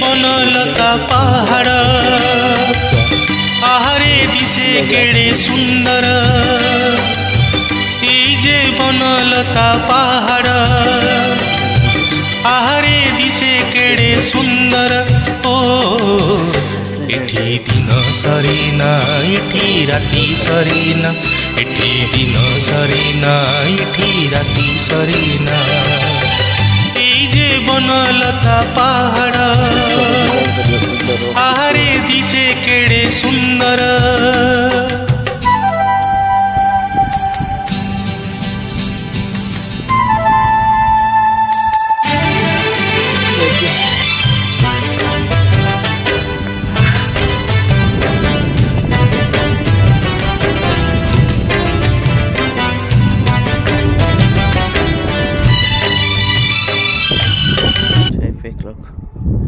বনলতা পাহাড় আহারে দিশে কেড়ে সুন্দর এই যে বনলতা পাহাড় আহারে দিশে কেড়ে সুন্দর ও এটি দিন সরি না এটি রাতি সরি না এটি দিন সরি না এটি রাতি সরি না এই যে বনলতা পাহাড় আহারে দিশে কেড়ে সুন্দর। Fake look.